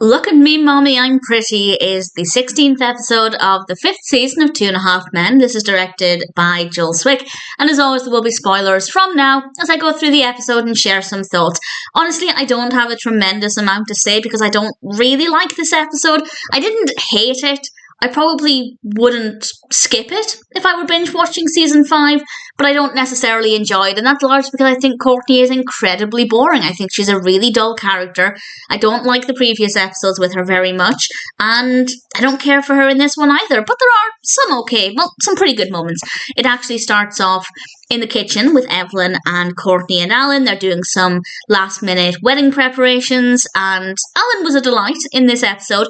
Look at Me, Mommy, I'm Pretty is the 16th episode of the 5th season of Two and a Half Men. This is directed by Joel Zwick, and as always there will be spoilers from now as I go through the episode and share some thoughts. Honestly, I don't have a tremendous amount to say because I don't really like this episode. I didn't hate it. I probably wouldn't skip it if I were binge watching season 5, but I don't necessarily enjoy it, and that's largely because I think Courtney is incredibly boring. I think she's a really dull character. I don't like the previous episodes with her very much, and I don't care for her in this one either, but there are some pretty good moments. It actually starts off in the kitchen with Evelyn and Courtney and Alan. They're doing some last-minute wedding preparations, and Alan was a delight in this episode,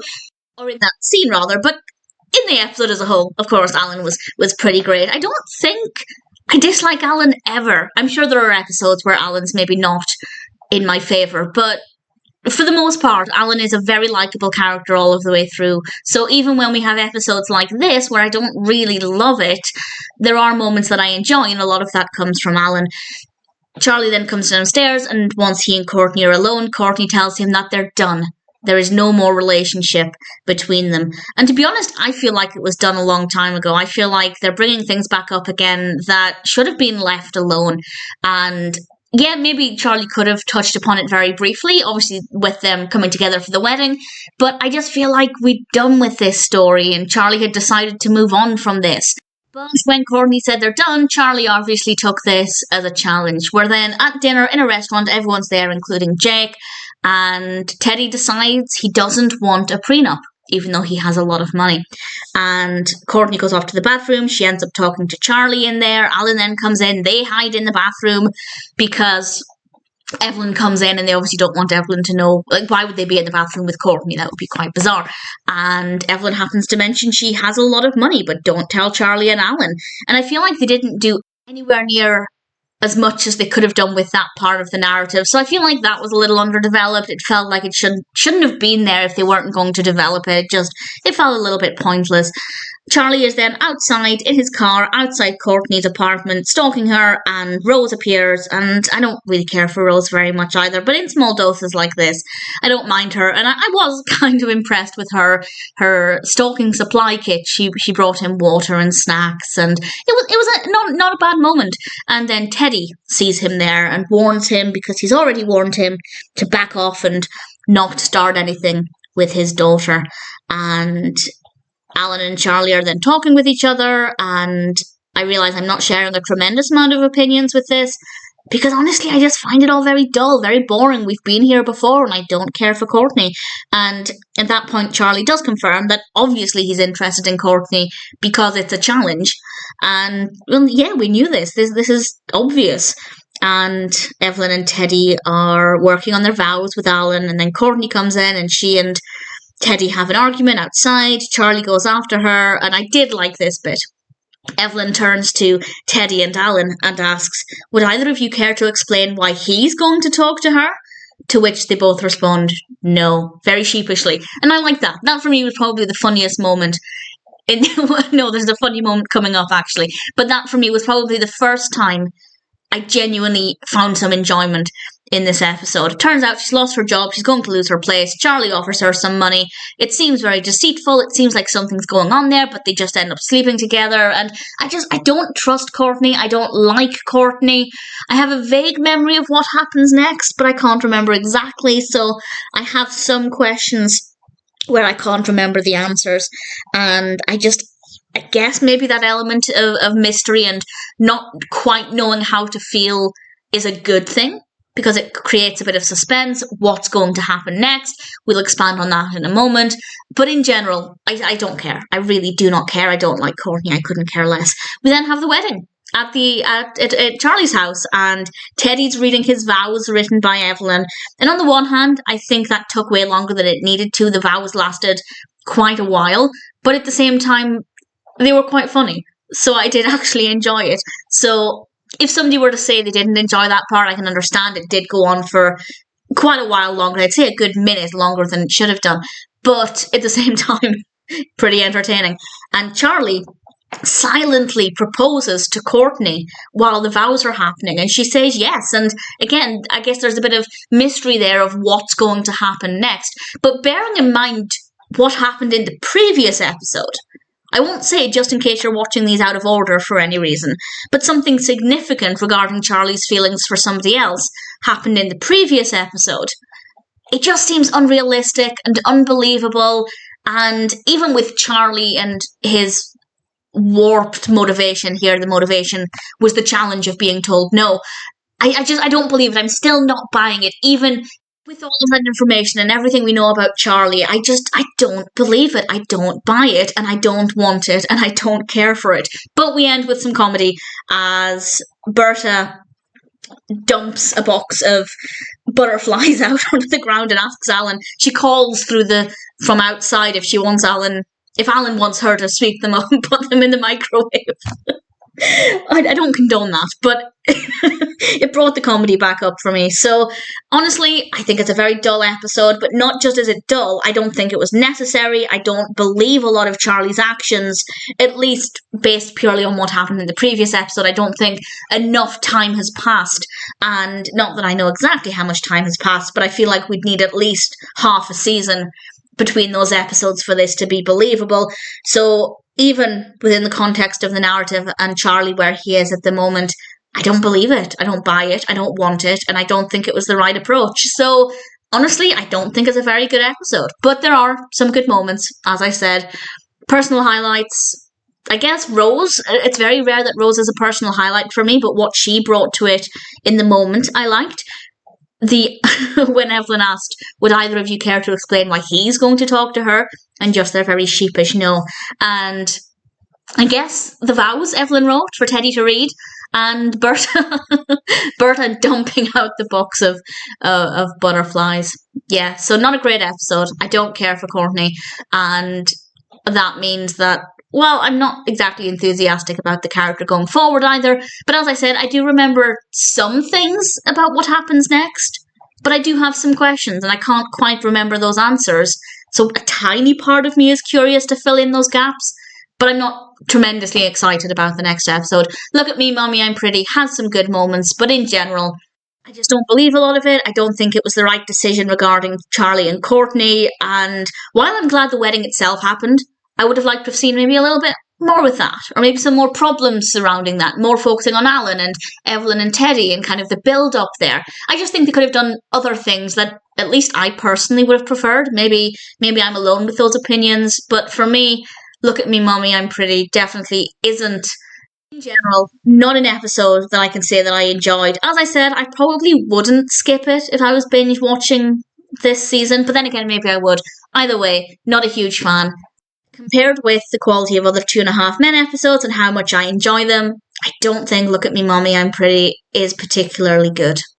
or in that scene rather, but in the episode as a whole, of course, Alan was pretty great. I don't think I dislike Alan ever. I'm sure there are episodes where Alan's maybe not in my favour, but for the most part, Alan is a very likeable character all of the way through. So even when we have episodes like this, where I don't really love it, there are moments that I enjoy, and a lot of that comes from Alan. Charlie then comes downstairs, and once he and Courtney are alone, Courtney tells him that they're done. There is no more relationship between them. And to be honest, I feel like it was done a long time ago. I feel like they're bringing things back up again that should have been left alone. And yeah, maybe Charlie could have touched upon it very briefly, obviously with them coming together for the wedding. But I just feel like we're done with this story and Charlie had decided to move on from this. But when Courtney said they're done, Charlie obviously took this as a challenge. We're then at dinner in a restaurant, everyone's there, including Jake, and Teddy decides he doesn't want a prenup, even though he has a lot of money. And Courtney goes off to the bathroom, she ends up talking to Charlie in there, Alan then comes in, they hide in the bathroom because Evelyn comes in and they obviously don't want Evelyn to know. Like, why would they be in the bathroom with Courtney? That would be quite bizarre. And Evelyn happens to mention she has a lot of money, but don't tell Charlie and Alan. And I feel like they didn't do anywhere near as much as they could have done with that part of the narrative. So I feel like that was a little underdeveloped. It felt like it shouldn't have been there if they weren't going to develop it. It felt a little bit pointless. Charlie is then outside in his car, outside Courtney's apartment, stalking her, and Rose appears, and I don't really care for Rose very much either, but in small doses like this, I don't mind her, and I was kind of impressed with her stalking supply kit. She brought him water and snacks, and it was not a bad moment. And then Teddy sees him there and warns him, because he's already warned him, to back off and not start anything with his daughter. And Alan and Charlie are then talking with each other, and I realise I'm not sharing a tremendous amount of opinions with this, because honestly I just find it all very dull, very boring. We've been here before and I don't care for Courtney. And at that point Charlie does confirm that obviously he's interested in Courtney because it's a challenge. And well, yeah, we knew this is obvious. And Evelyn and Teddy are working on their vows with Alan, and then Courtney comes in and she and Teddy have an argument outside. Charlie goes after her, and I did like this bit. Evelyn turns to Teddy and Alan and asks, would either of you care to explain why he's going to talk to her? To which they both respond, no, very sheepishly. And I like that. That for me was probably the funniest moment. No, there's a funny moment coming up actually. But that for me was probably the first time I genuinely found some enjoyment in this episode. It turns out she's lost her job, she's going to lose her place. Charlie offers her some money. It seems very deceitful, it seems like something's going on there, but they just end up sleeping together. And I don't trust Courtney, I don't like Courtney. I have a vague memory of what happens next, but I can't remember exactly, so I have some questions where I can't remember the answers. And I guess maybe that element of mystery and not quite knowing how to feel is a good thing, because it creates a bit of suspense. What's going to happen next? We'll expand on that in a moment. But in general, I don't care. I really do not care. I don't like Courtney. I couldn't care less. We then have the wedding at Charlie's house, and Teddy's reading his vows written by Evelyn. And on the one hand, I think that took way longer than it needed to. The vows lasted quite a while, but at the same time, they were quite funny. So I did actually enjoy it. So if somebody were to say they didn't enjoy that part, I can understand. It did go on for quite a while longer. I'd say a good minute longer than it should have done. But at the same time, pretty entertaining. And Charlie silently proposes to Courtney while the vows are happening, and she says yes. And again, I guess there's a bit of mystery there of what's going to happen next. But bearing in mind what happened in the previous episode, I won't say just in case you're watching these out of order for any reason, but something significant regarding Charlie's feelings for somebody else happened in the previous episode. It just seems unrealistic and unbelievable. And even with Charlie and his warped motivation here, the motivation was the challenge of being told no. I don't believe it. I'm still not buying it, even with all of that information and everything we know about Charlie. I don't believe it. I don't buy it, and I don't want it, and I don't care for it. But we end with some comedy as Berta dumps a box of butterflies out onto the ground and asks Alan. She calls from outside if Alan wants her to sweep them up and put them in the microwave. I don't condone that, but it brought the comedy back up for me. So honestly, I think it's a very dull episode, but not just is it dull, I don't think it was necessary. I don't believe a lot of Charlie's actions, at least based purely on what happened in the previous episode. I don't think enough time has passed, and not that I know exactly how much time has passed, but I feel like we'd need at least half a season between those episodes for this to be believable. So even within the context of the narrative and Charlie where he is at the moment, I don't believe it. I don't buy it. I don't want it. And I don't think it was the right approach. So honestly, I don't think it's a very good episode. But there are some good moments, as I said. Personal highlights, I guess Rose. It's very rare that Rose is a personal highlight for me, but what she brought to it in the moment I liked. When Evelyn asked, would either of you care to explain why he's going to talk to her? And just their very sheepish no. And I guess the vows Evelyn wrote for Teddy to read, and Berta dumping out the box of butterflies. Yeah, so not a great episode. I don't care for Courtney, and that means that, well, I'm not exactly enthusiastic about the character going forward either, but as I said, I do remember some things about what happens next, but I do have some questions, and I can't quite remember those answers, so a tiny part of me is curious to fill in those gaps, but I'm not tremendously excited about the next episode. Look at Me, Mommy, I'm Pretty has some good moments, but in general, I just don't believe a lot of it. I don't think it was the right decision regarding Charlie and Courtney, and while I'm glad the wedding itself happened, I would have liked to have seen maybe a little bit more with that, or maybe some more problems surrounding that, more focusing on Alan and Evelyn and Teddy and kind of the build-up there. I just think they could have done other things that at least I personally would have preferred. Maybe I'm alone with those opinions, but for me, Look at Me, Mommy, I'm Pretty definitely isn't, in general, not an episode that I can say that I enjoyed. As I said, I probably wouldn't skip it if I was binge watching this season, but then again, maybe I would. Either way, not a huge fan. Compared with the quality of other 2.5 Men episodes and how much I enjoy them, I don't think Look at Me, Mommy, I'm Pretty is particularly good.